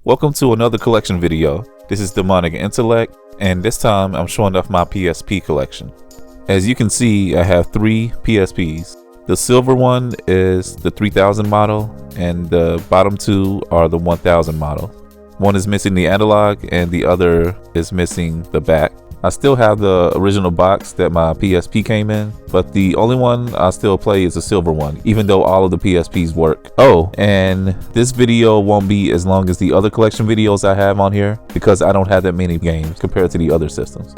Welcome to another collection video. This is Demonic Intellect, and this time I'm showing off my PSP collection. As you can see, I have 3 PSPs. The silver one is the 3000 model, and the bottom 2 are the 1000 model. One is missing the analog, and the other is missing the back. I still have the original box that my PSP came in, but the only one I still play is the silver one, even though all of the PSPs work. Oh, and this video won't be as long as the other collection videos I have on here because I don't have that many games compared to the other systems.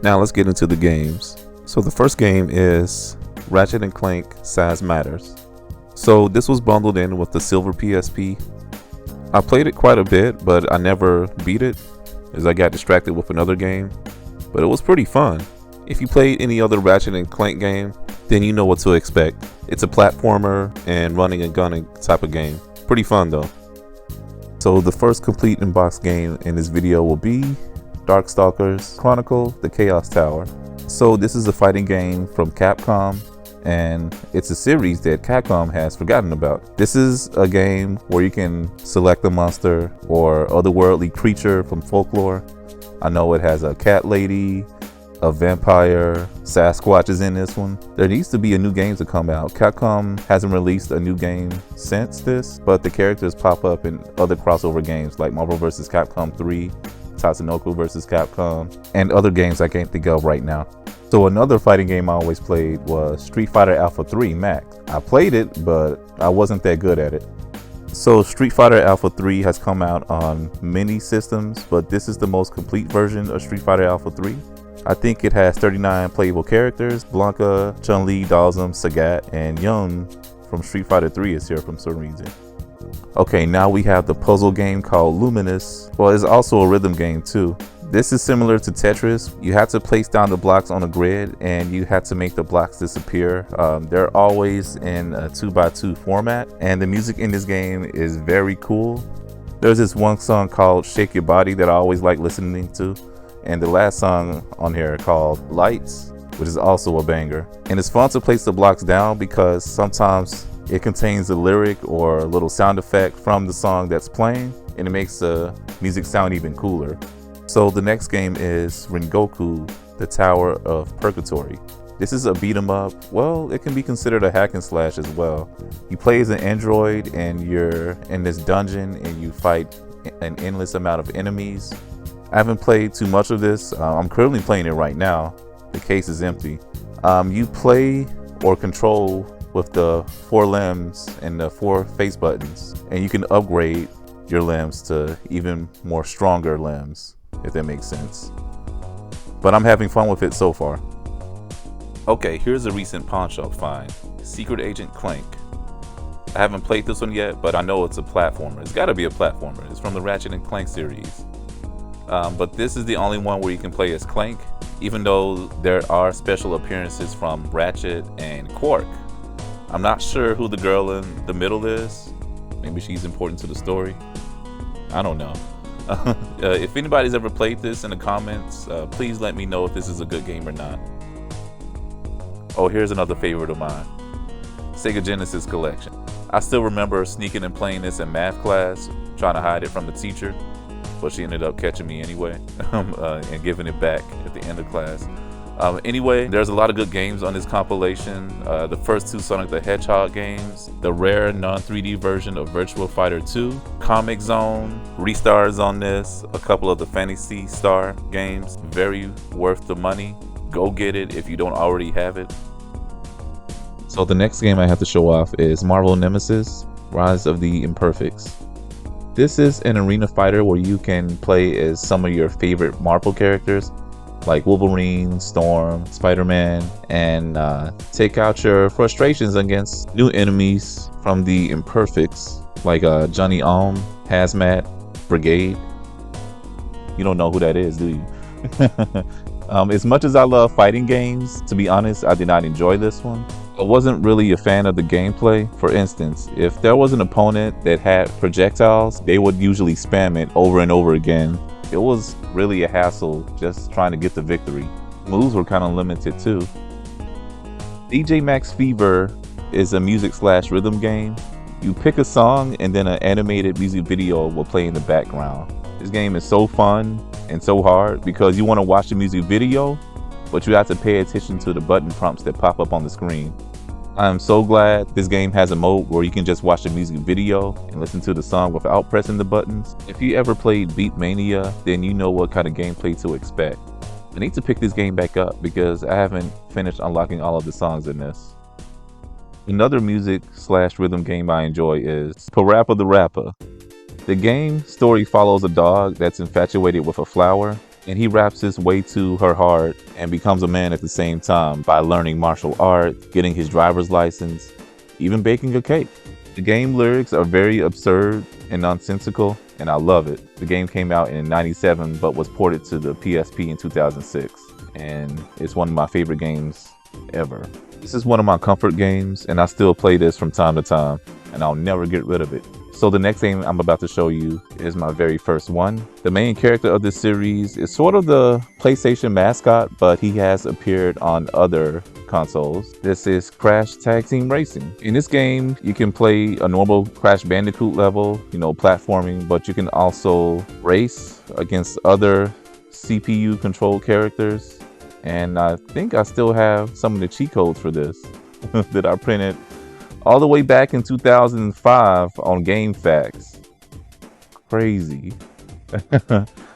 Now let's get into the games. So the first game is Ratchet & Clank Size Matters. So this was bundled in with the silver PSP. I played it quite a bit, but I never beat it as I got distracted with another game. But it was pretty fun. If you played any other Ratchet & Clank game, then you know what to expect. It's a platformer and running and gunning type of game. Pretty fun though. So the first complete in-box game in this video will be Darkstalkers Chronicle: The Chaos Tower. So this is a fighting game from Capcom, and it's a series that Capcom has forgotten about. This is a game where you can select a monster or otherworldly creature from folklore. I know it has a cat lady, a vampire, Sasquatch is in this one. There needs to be a new game to come out. Capcom hasn't released a new game since this, but the characters pop up in other crossover games like Marvel vs. Capcom 3, Tatsunoko vs. Capcom, and other games I can't think of right now. So another fighting game I always played was Street Fighter Alpha 3 Max. I played it, but I wasn't that good at it. So Street Fighter Alpha 3 has come out on many systems, but this is the most complete version of Street Fighter Alpha 3. I think it has 39 playable characters. Blanka, Chun-Li, Dhalsim, Sagat, and Yun from Street Fighter 3 is here from some reason. Okay, now we have the puzzle game called Luminous. Well, it's also a rhythm game too. This is similar to Tetris. You have to place down the blocks on a grid and you have to make the blocks disappear. They're always in a 2x2 format, and the music in this game is very cool. There's this one song called Shake Your Body that I always like listening to, and the last song on here called Lights, which is also a banger. And it's fun to place the blocks down because sometimes it contains a lyric or a little sound effect from the song that's playing, and it makes the music sound even cooler. So the next game is Rengoku: The Tower of Purgatory. This is a beat 'em up. Well, it can be considered a hack and slash as well. You play as an android and you're in this dungeon and you fight an endless amount of enemies. I haven't played too much of this. I'm currently playing it right now. The case is empty. You play or control with the 4 limbs and the 4 face buttons, and you can upgrade your limbs to even more stronger limbs, if that makes sense. But I'm having fun with it so far. Okay, here's a recent pawn shop find. Secret Agent Clank. I haven't played this one yet, but I know it's a platformer. It's gotta be a platformer. It's from the Ratchet & Clank series. But this is the only one where you can play as Clank, even though there are special appearances from Ratchet and Quark. I'm not sure who the girl in the middle is. Maybe she's important to the story. I don't know. If anybody's ever played this in the comments, please let me know if this is a good game or not. Oh, here's another favorite of mine. Sega Genesis Collection. I still remember sneaking and playing this in math class, trying to hide it from the teacher, but she ended up catching me anyway and giving it back at the end of class. Anyway, there's a lot of good games on this compilation. The first 2 Sonic the Hedgehog games, the rare non-3D version of Virtua Fighter 2, Comic Zone, Restars on this, a couple of the Fantasy Star games, very worth the money. Go get it if you don't already have it. So the next game I have to show off is Marvel Nemesis: Rise of the Imperfects. This is an arena fighter where you can play as some of your favorite Marvel characters, like Wolverine, Storm, Spider-Man, and take out your frustrations against new enemies from the Imperfects, like Johnny Ohm, Hazmat, Brigade. You don't know who that is, do you? As much as I love fighting games, to be honest, I did not enjoy this one. I wasn't really a fan of the gameplay. For instance, if there was an opponent that had projectiles, they would usually spam it over and over again. It was really a hassle just trying to get the victory. Moves were kind of limited too. DJ Max Fever is a music/rhythm game. You pick a song and then an animated music video will play in the background. This game is so fun and so hard because you want to watch the music video, but you have to pay attention to the button prompts that pop up on the screen. I'm so glad this game has a mode where you can just watch the music video and listen to the song without pressing the buttons. If you ever played Beatmania, then you know what kind of gameplay to expect. I need to pick this game back up because I haven't finished unlocking all of the songs in this. Another music/rhythm game I enjoy is Parappa the Rapper. The game story follows a dog that's infatuated with a flower, and he raps his way to her heart and becomes a man at the same time by learning martial arts, getting his driver's license, even baking a cake. The game lyrics are very absurd and nonsensical, and I love it. The game came out in '97 but was ported to the PSP in 2006, and it's one of my favorite games ever. This is one of my comfort games, and I still play this from time to time, and I'll never get rid of it. So the next game I'm about to show you is my very first one. The main character of this series is sort of the PlayStation mascot, but he has appeared on other consoles. This is Crash Tag Team Racing. In this game, you can play a normal Crash Bandicoot level, platforming, but you can also race against other CPU controlled characters. And I think I still have some of the cheat codes for this that I printed all the way back in 2005 on GameFAQs. Crazy.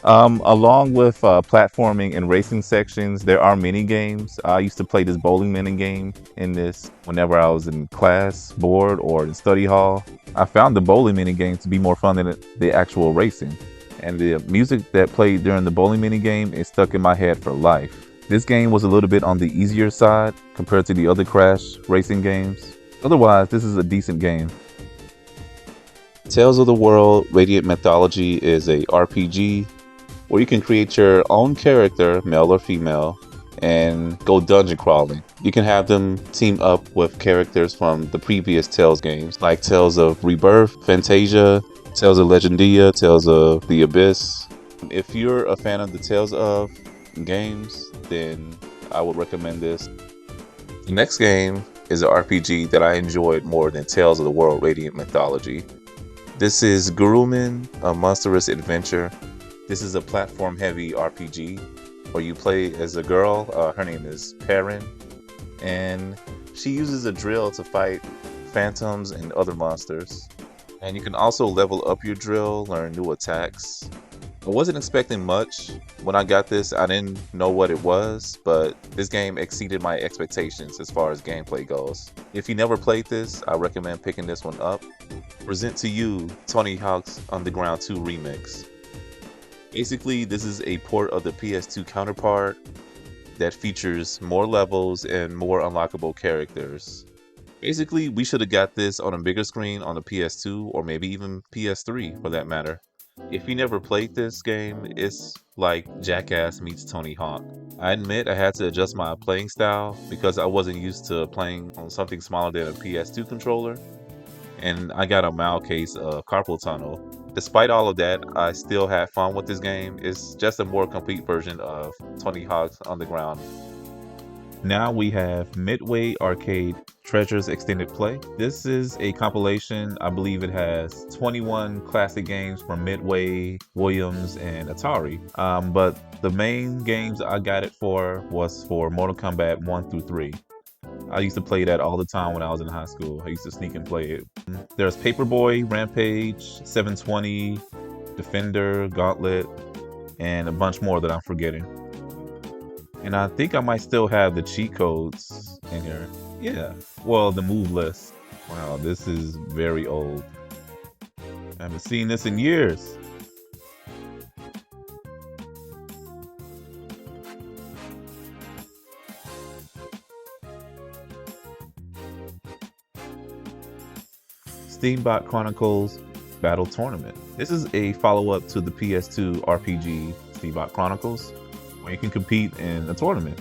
Along with platforming and racing sections, there are mini games. I used to play this bowling mini game in this whenever I was in class, board, or in study hall. I found the bowling mini game to be more fun than the actual racing. And the music that played during the bowling mini game is stuck in my head for life. This game was a little bit on the easier side compared to the other Crash racing games. Otherwise, this is a decent game. Tales of the World Radiant Mythology is a RPG where you can create your own character, male or female, and go dungeon crawling. You can have them team up with characters from the previous Tales games, like Tales of Rebirth, Fantasia, Tales of Legendia, Tales of the Abyss. If you're a fan of the Tales of games, then I would recommend this. The next game is an RPG that I enjoyed more than Tales of the World Radiant Mythology. This is Gurumin, A Monstrous Adventure. This is a platform-heavy RPG where you play as a girl. Her name is Perrin, and she uses a drill to fight phantoms and other monsters. And you can also level up your drill, learn new attacks. I wasn't expecting much. When I got this, I didn't know what it was, but this game exceeded my expectations as far as gameplay goes. If you never played this, I recommend picking this one up. Present to you Tony Hawk's Underground 2 Remix. Basically, this is a port of the PS2 counterpart that features more levels and more unlockable characters. Basically, we should have got this on a bigger screen on the PS2 or maybe even PS3 for that matter. If you never played this game, it's like Jackass meets Tony Hawk. I admit I had to adjust my playing style because I wasn't used to playing on something smaller than a PS2 controller, and I got a mild case of carpal tunnel. Despite all of that, I still had fun with this game. It's just a more complete version of Tony Hawk's Underground. Now we have Midway Arcade Treasures Extended Play. This is a compilation. I believe it has 21 classic games from Midway, Williams, and Atari. But the main games I got it for was for Mortal Kombat 1 through 3. I used to play that all the time when I was in high school. I used to sneak and play it. There's Paperboy, Rampage, 720, Defender, Gauntlet, and a bunch more that I'm forgetting. And I think I might still have the cheat codes in here. Yeah, well, the move list. Wow, this is very old. I haven't seen this in years. Steambot Chronicles Battle Tournament. This is a follow-up to the PS2 RPG Steambot Chronicles, where you can compete in a tournament.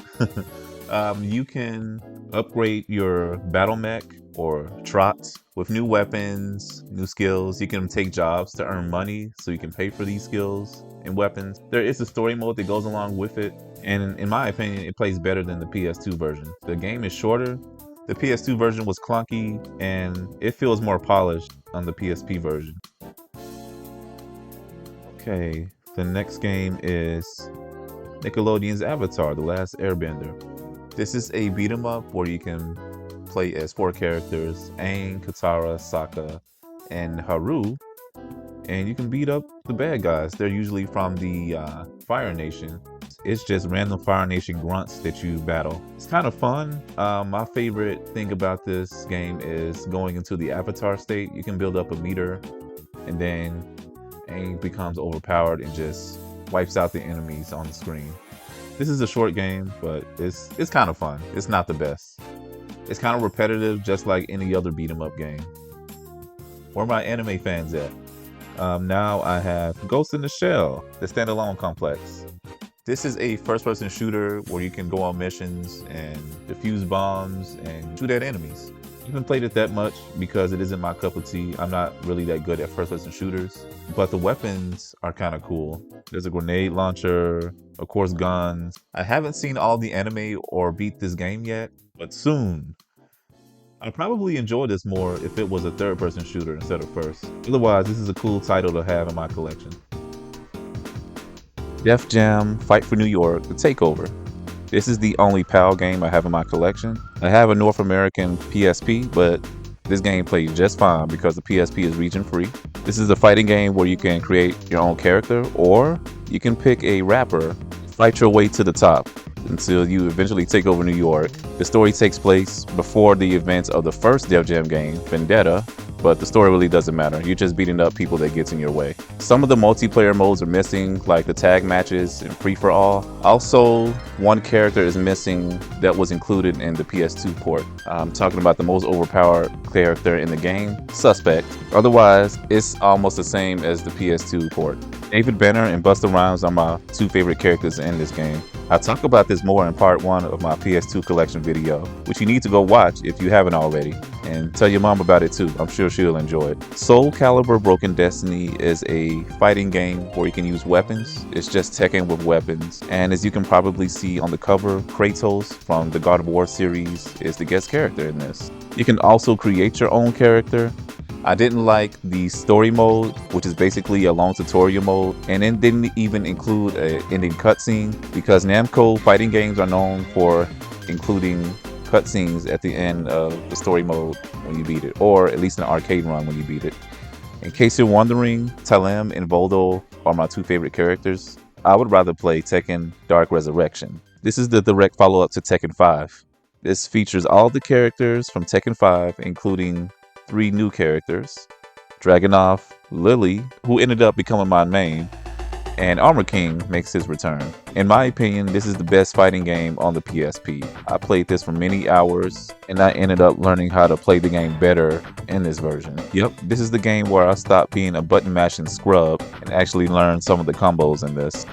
You can upgrade your battle mech or trots with new weapons, new skills. You can take jobs to earn money so you can pay for these skills and weapons. There is a story mode that goes along with it, and in my opinion, it plays better than the PS2 version. The game is shorter, The PS2 version was clunky and it feels more polished on the PSP version. Okay, the next game is Nickelodeon's Avatar: The Last Airbender. This is a beat 'em up where you can play as 4 characters: Aang, Katara, Sokka, and Haru, and you can beat up the bad guys. They're usually from the Fire Nation. It's just random Fire Nation grunts that you battle. It's kind of fun. My favorite thing about this game is going into the Avatar state. You can build up a meter, and then Aang becomes overpowered and just wipes out the enemies on the screen. This is a short game, but it's kind of fun. It's not the best. It's kind of repetitive, just like any other beat 'em up game. Where are my anime fans at? Now I have Ghost in the Shell, the standalone complex. This is a first-person shooter where you can go on missions and defuse bombs and shoot at enemies. I haven't played it that much because it isn't my cup of tea. I'm not really that good at first-person shooters, but the weapons are kind of cool. There's a grenade launcher, of course guns. I haven't seen all the anime or beat this game yet, but soon. I'd probably enjoy this more if it was a third-person shooter instead of first. Otherwise, this is a cool title to have in my collection. Def Jam Fight for New York, The Takeover. This is the only PAL game I have in my collection. I have a North American PSP, but this game plays just fine because the PSP is region free. This is a fighting game where you can create your own character, or you can pick a rapper, fight your way to the top until you eventually take over New York. The story takes place before the events of the first Def Jam game, Vendetta, but the story really doesn't matter. You're just beating up people that gets in your way. Some of the multiplayer modes are missing, like the tag matches and free-for-all. Also, one character is missing that was included in the PS2 port. I'm talking about the most overpowered character in the game, Suspect. Otherwise, it's almost the same as the PS2 port. David Banner and Busta Rhymes are my 2 favorite characters in this game. I talk about this more in part 1 of my PS2 collection video, which you need to go watch if you haven't already, and tell your mom about it too. I'm sure she'll enjoy it. Soul Calibur Broken Destiny is a fighting game where you can use weapons. It's just Tekken with weapons, and as you can probably see on the cover, Kratos from the God of War series is the guest character in this. You can also create your own character. I didn't like the story mode, which is basically a long tutorial mode, and it didn't even include an ending cutscene because Namco fighting games are known for including cutscenes at the end of the story mode when you beat it, or at least an arcade run when you beat it. In case you're wondering, Talem and Voldo are my 2 favorite characters. I would rather play Tekken Dark Resurrection. This is the direct follow-up to Tekken 5. This features all the characters from Tekken 5, including 3 new characters: Dragunov, Lily, who ended up becoming my main, and Armor King makes his return. In my opinion, this is the best fighting game on the PSP. I played this for many hours, and I ended up learning how to play the game better in this version. Yep, this is the game where I stopped being a button mashing scrub and actually learned some of the combos in this.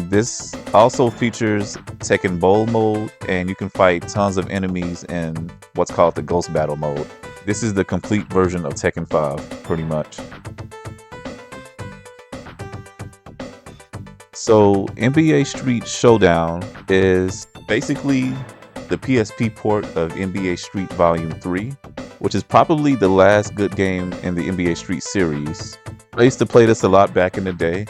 This also features Tekken Bowl mode, and you can fight tons of enemies in what's called the Ghost Battle mode. This is the complete version of Tekken 5, pretty much. So NBA Street Showdown is basically the PSP port of NBA Street Volume 3, which is probably the last good game in the NBA Street series. I used to play this a lot back in the day.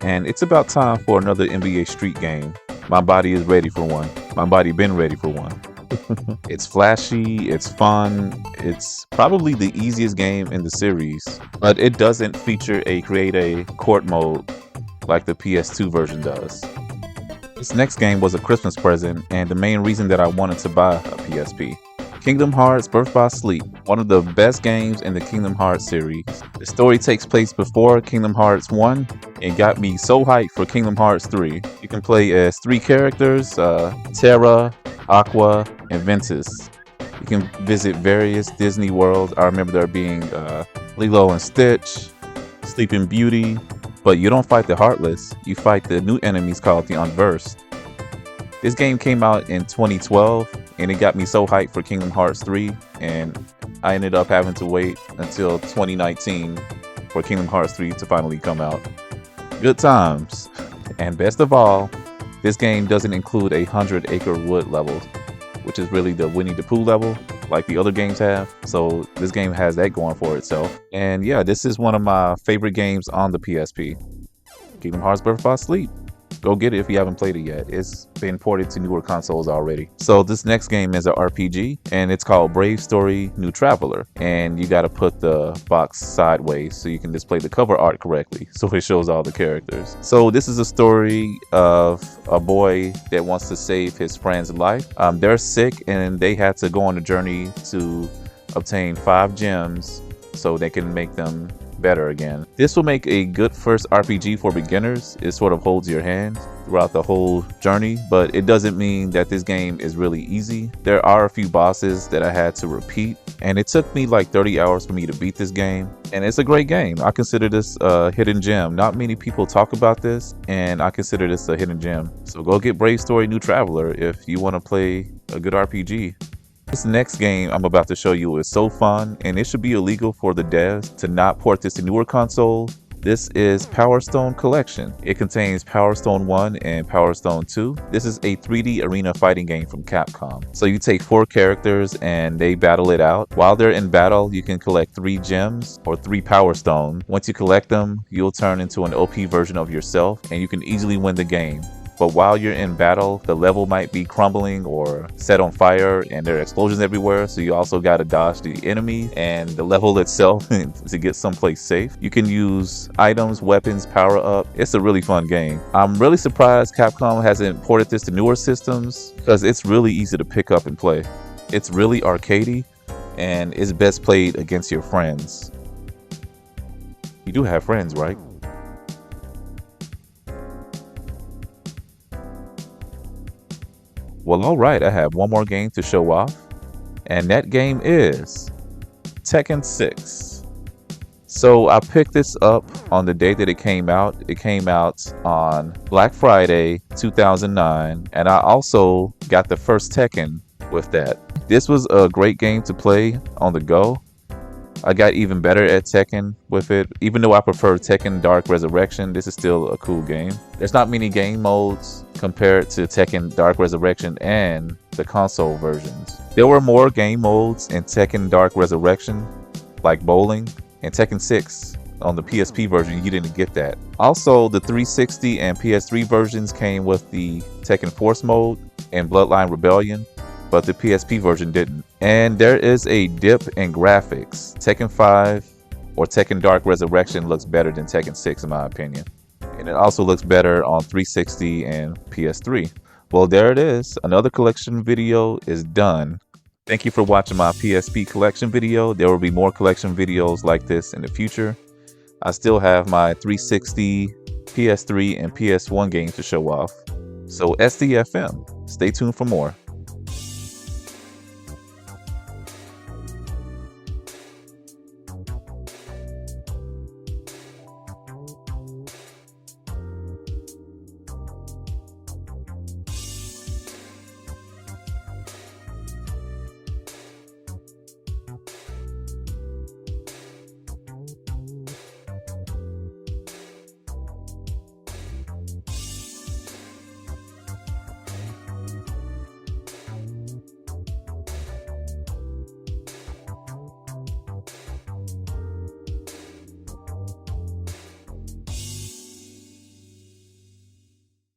And it's about time for another NBA Street game. My body is ready for one. My body been ready for one. It's flashy, it's fun, it's probably the easiest game in the series, but it doesn't feature a create a court mode like the PS2 version does. This next game was a Christmas present and the main reason that I wanted to buy a PSP. Kingdom Hearts Birth by Sleep, one of the best games in the Kingdom Hearts series. The story takes place before Kingdom Hearts 1 and got me so hyped for Kingdom Hearts 3. You can play as 3 characters, Terra, Aqua, and Ventus. You can visit various Disney worlds. I remember there being Lilo and Stitch, Sleeping Beauty, but you don't fight the Heartless. You fight the new enemies called the Unversed. This game came out in 2012 and it got me so hyped for Kingdom Hearts 3, and I ended up having to wait until 2019 for Kingdom Hearts 3 to finally come out. Good times. And best of all, This game doesn't include a 100-acre wood level, which is really the Winnie the Pooh level like the other games have. So this game has that going for itself. And yeah, this is one of my favorite games on the PSP. Kingdom Hearts Birth by Sleep. Go get it if you haven't played it yet. It's been ported to newer consoles already. So this next game is an RPG, and it's called Brave Story New Traveler. And you got to put the box sideways so you can display the cover art correctly, so it shows all the characters. So this is a story of a boy that wants to save his friend's life. They're sick, and they had to go on a journey to obtain 5 gems so they can make them better again. This will make a good first RPG for beginners. It sort of holds your hand throughout the whole journey, but it doesn't mean that this game is really easy. There are a few bosses that I had to repeat, and it took me like 30 hours for me to beat this game. And it's a great game. I consider this a hidden gem. Not many people talk about this, and I consider this a hidden gem. So go get Brave Story New Traveler if you want to play a good RPG. This next game I'm about to show you is so fun, and it should be illegal for the devs to not port this to newer consoles. This is Power Stone Collection. It contains Power Stone 1 and Power Stone 2. This is a 3D arena fighting game from Capcom. So you take 4 characters and they battle it out. While they're in battle, you can collect 3 gems or 3 Power Stones. Once you collect them, you'll turn into an OP version of yourself, and you can easily win the game. But while you're in battle, the level might be crumbling or set on fire, and there are explosions everywhere, so you also got to dodge the enemy and the level itself to get someplace safe. You can use items, weapons, power up. It's a really fun game. I'm really surprised Capcom hasn't ported this to newer systems, because it's really easy to pick up and play. It's really arcadey, and it's best played against your friends. You do have friends, right? Well, alright, I have one more game to show off, and that game is Tekken 6. So I picked this up on the day that it came out. It came out on Black Friday 2009, and I also got the first Tekken with that. This was a great game to play on the go. I got even better at Tekken with it. Even though I prefer Tekken Dark Resurrection, this is still a cool game. There's not many game modes compared to Tekken Dark Resurrection and the console versions. There were more game modes in Tekken Dark Resurrection, like bowling, and Tekken 6 on the PSP version, you didn't get that. Also, the 360 and PS3 versions came with the Tekken Force mode and Bloodline Rebellion, but the PSP version didn't. And there is a dip in graphics. Tekken 5 or Tekken Dark Resurrection looks better than Tekken 6 in my opinion. And it also looks better on 360 and PS3. Well, there it is. Another collection video is done. Thank you for watching my PSP collection video. There will be more collection videos like this in the future. I still have my 360, PS3, and PS1 games to show off. So SDFM, stay tuned for more.